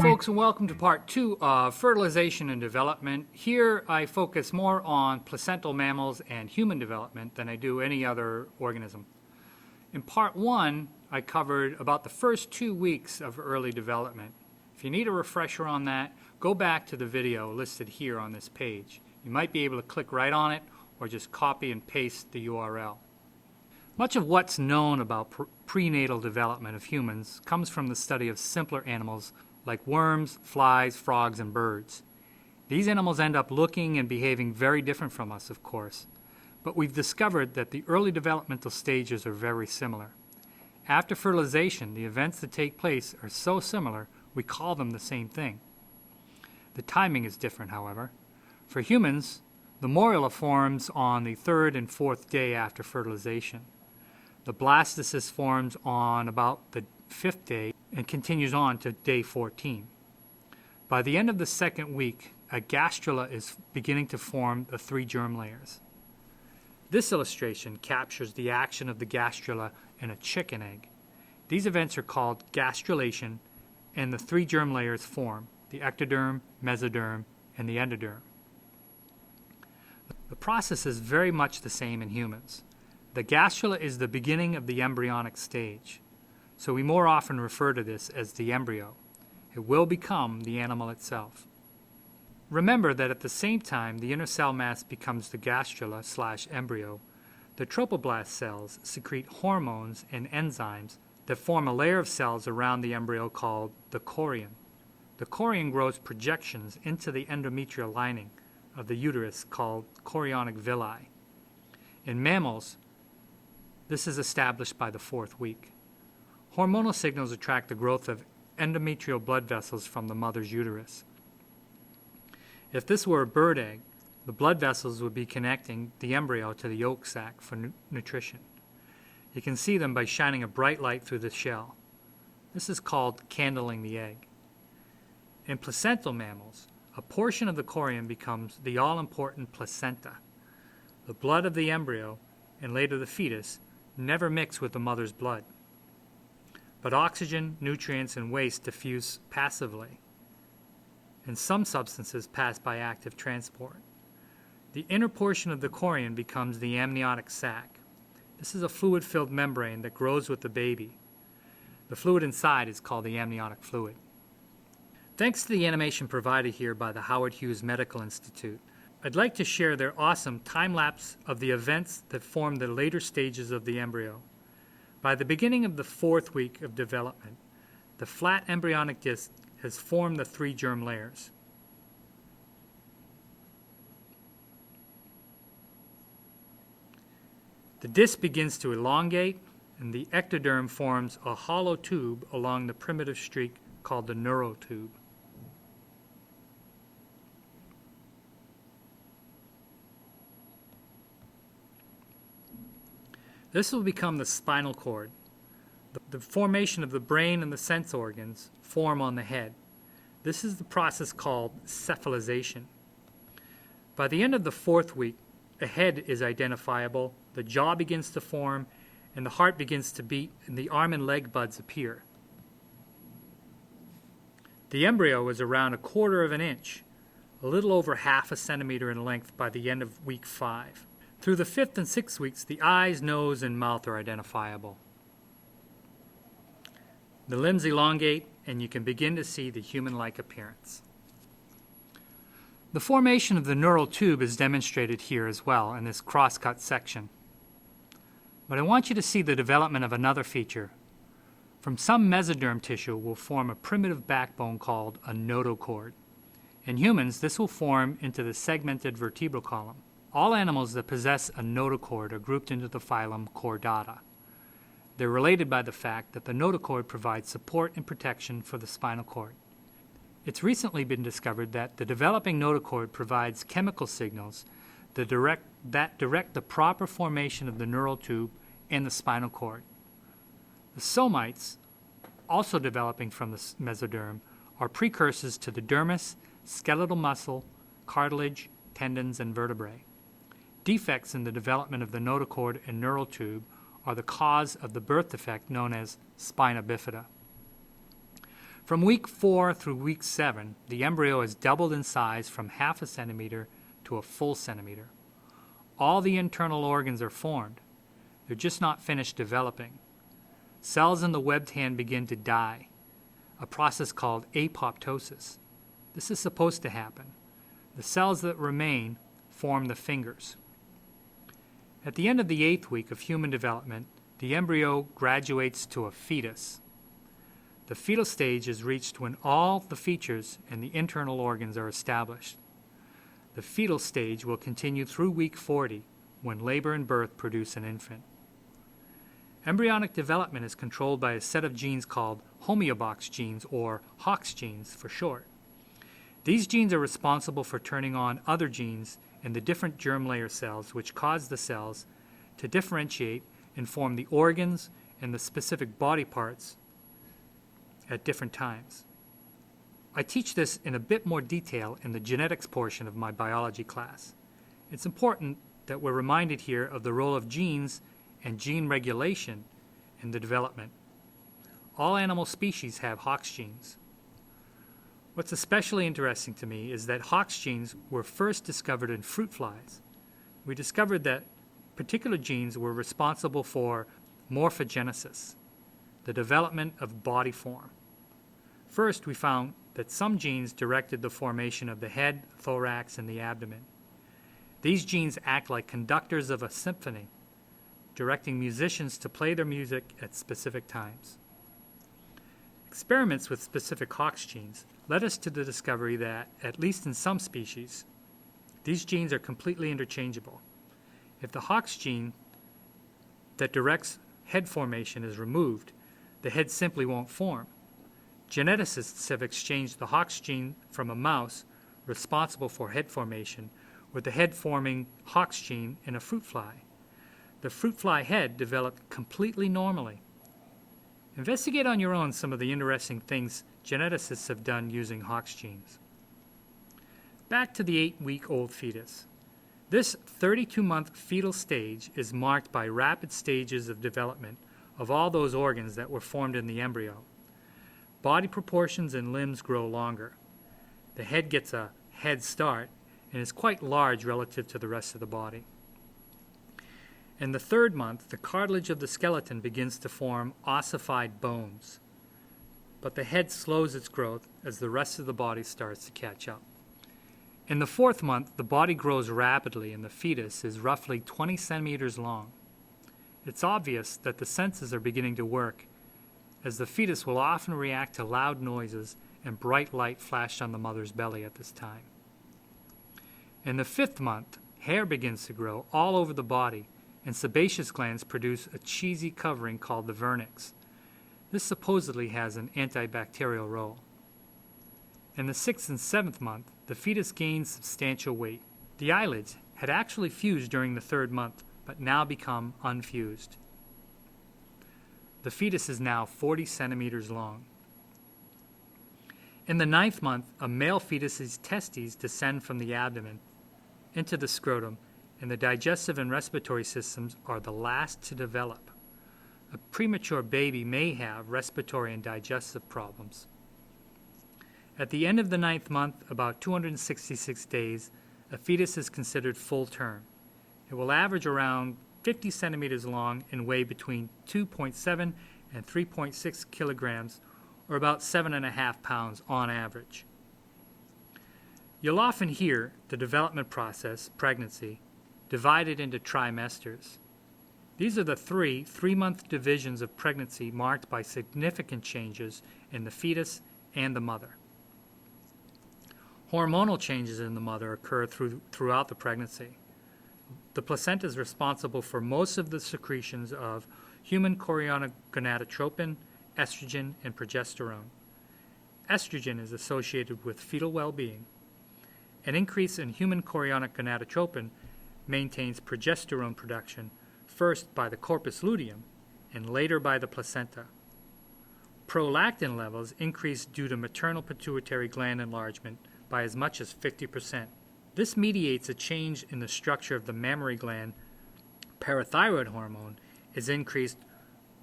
folks, and welcome to part 2 of Fertilization and Development. Here I focus more on placental mammals and human development than I do any other organism. In part 1, I covered about the first 2 weeks of early development. If you need a refresher on that, go back to the video listed here on this page. You might be able to click right on it or just copy and paste the URL. Much of what's known about prenatal development of humans comes from the study of simpler animals like worms, flies, frogs, and birds. These animals end up looking and behaving very different from us, of course, but we've discovered that the early developmental stages are very similar. After fertilization, the events that take place are so similar, we call them the same thing. The timing is different, however. For humans, the morula forms on the 3rd and 4th day after fertilization. The blastocyst forms on about the 5th day and continues on to day 14. By the end of the 2nd week, a gastrula is beginning to form the 3 germ layers. This illustration captures the action of the gastrula in a chicken egg. These events are called gastrulation, and the 3 germ layers form, the ectoderm, mesoderm, and the endoderm. The process is very much the same in humans. The gastrula is the beginning of the embryonic stage, so we more often refer to this as the embryo. It will become the animal itself. Remember that at the same time the inner cell mass becomes the gastrula/embryo, the trophoblast cells secrete hormones and enzymes that form a layer of cells around the embryo called the chorion. The chorion grows projections into the endometrial lining of the uterus called chorionic villi. In mammals, this is established by the 4th week. Hormonal signals attract the growth of endometrial blood vessels from the mother's uterus. If this were a bird egg, the blood vessels would be connecting the embryo to the yolk sac for nutrition. You can see them by shining a bright light through the shell. This is called candling the egg. In placental mammals, a portion of the chorion becomes the all-important placenta. The blood of the embryo, and later the fetus, never mix with the mother's blood. But oxygen, nutrients, and waste diffuse passively, and some substances pass by active transport. The inner portion of the chorion becomes the amniotic sac. This is a fluid-filled membrane that grows with the baby. The fluid inside is called the amniotic fluid. Thanks to the animation provided here by the Howard Hughes Medical Institute, I'd like to share their awesome time-lapse of the events that form the later stages of the embryo. By the beginning of the 4th week of development, the flat embryonic disc has formed the 3 germ layers. The disc begins to elongate, and the ectoderm forms a hollow tube along the primitive streak called the neurotube. This will become the spinal cord. The formation of the brain and the sense organs form on the head. This is the process called cephalization. By the end of the 4th week, a head is identifiable, the jaw begins to form, and the heart begins to beat, and the arm and leg buds appear. The embryo is around 1/4 of an inch, a little over 1/2 centimeter in length by the end of week 5. Through the 5th and 6th weeks, the eyes, nose, and mouth are identifiable. The limbs elongate, and you can begin to see the human-like appearance. The formation of the neural tube is demonstrated here as well in this cross-cut section. But I want you to see the development of another feature. From some mesoderm tissue will form a primitive backbone called a notochord. In humans, this will form into the segmented vertebral column. All animals that possess a notochord are grouped into the phylum Chordata. They're related by the fact that the notochord provides support and protection for the spinal cord. It's recently been discovered that the developing notochord provides chemical signals that direct the proper formation of the neural tube and the spinal cord. The somites, also developing from the mesoderm, are precursors to the dermis, skeletal muscle, cartilage, tendons, and vertebrae. Defects in the development of the notochord and neural tube are the cause of the birth defect known as spina bifida. From week 4 through week 7, the embryo is doubled in size from half a centimeter to a full centimeter. All the internal organs are formed. They're just not finished developing. Cells in the webbed hand begin to die, a process called apoptosis. This is supposed to happen. The cells that remain form the fingers. At the end of the 8th week of human development, the embryo graduates to a fetus. The fetal stage is reached when all the features and the internal organs are established. The fetal stage will continue through week 40, when labor and birth produce an infant. Embryonic development is controlled by a set of genes called Homeobox genes, or Hox genes for short. These genes are responsible for turning on other genes in the different germ layer cells, which cause the cells to differentiate and form the organs and the specific body parts at different times. I teach this in a bit more detail in the genetics portion of my biology class. It's important that we're reminded here of the role of genes and gene regulation in the development. All animal species have Hox genes. What's especially interesting to me is that Hox genes were first discovered in fruit flies. We discovered that particular genes were responsible for morphogenesis, the development of body form. First, we found that some genes directed the formation of the head, thorax, and the abdomen. These genes act like conductors of a symphony, directing musicians to play their music at specific times. Experiments with specific Hox genes led us to the discovery that, at least in some species, these genes are completely interchangeable. If the Hox gene that directs head formation is removed, the head simply won't form. Geneticists have exchanged the Hox gene from a mouse responsible for head formation with the head-forming Hox gene in a fruit fly. The fruit fly head developed completely normally. Investigate on your own some of the interesting things geneticists have done using Hox genes. Back to the 8-week-old fetus. This 32-month fetal stage is marked by rapid stages of development of all those organs that were formed in the embryo. Body proportions and limbs grow longer. The head gets a head start and is quite large relative to the rest of the body. In the 3rd month, the cartilage of the skeleton begins to form ossified bones, but the head slows its growth as the rest of the body starts to catch up. In the 4th month, the body grows rapidly and the fetus is roughly 20 centimeters long. It's obvious that the senses are beginning to work, as the fetus will often react to loud noises and bright light flashed on the mother's belly at this time. In the 5th month, hair begins to grow all over the body, and sebaceous glands produce a cheesy covering called the vernix. This supposedly has an antibacterial role. In the 6th and 7th month, the fetus gains substantial weight. The eyelids had actually fused during the 3rd month, but now become unfused. The fetus is now 40 centimeters long. In the 9th month, a male fetus's testes descend from the abdomen into the scrotum, and the digestive and respiratory systems are the last to develop. A premature baby may have respiratory and digestive problems. At the end of the 9th month, about 266 days, a fetus is considered full term. It will average around 50 centimeters long and weigh between 2.7 and 3.6 kilograms, or about 7.5 pounds on average. You'll often hear the development process, pregnancy, divided into trimesters. These are the three-month divisions of pregnancy marked by significant changes in the fetus and the mother. Hormonal changes in the mother occur throughout the pregnancy. The placenta is responsible for most of the secretions of human chorionic gonadotropin, estrogen, and progesterone. Estrogen is associated with fetal well-being. An increase in human chorionic gonadotropin maintains progesterone production, first by the corpus luteum and later by the placenta. Prolactin levels increase due to maternal pituitary gland enlargement by as much as 50%. This mediates a change in the structure of the mammary gland. Parathyroid hormone is increased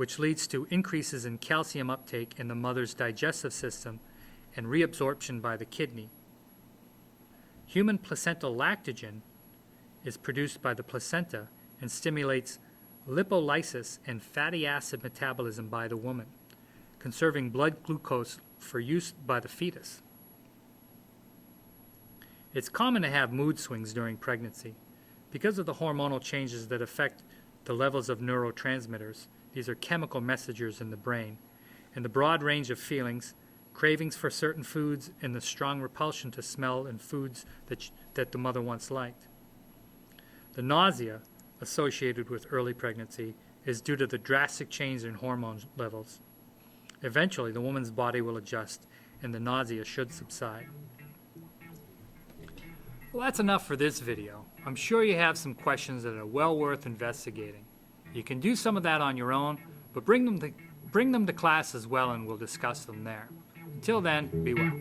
which leads to increases in calcium uptake in the mother's digestive system and reabsorption by the kidney. Human placental lactogen is produced by the placenta and stimulates lipolysis and fatty acid metabolism by the woman, conserving blood glucose for use by the fetus. It's common to have mood swings during pregnancy. Because of the hormonal changes that affect the levels of neurotransmitters, these are chemical messengers in the brain, and the broad range of feelings, cravings for certain foods, and the strong repulsion to smell and foods that the mother once liked. The nausea associated with early pregnancy is due to the drastic change in hormone levels. Eventually, the woman's body will adjust, and the nausea should subside. Well, that's enough for this video. I'm sure you have some questions that are well worth investigating. You can do some of that on your own, but bring them to class as well, and we'll discuss them there. Until then, be well.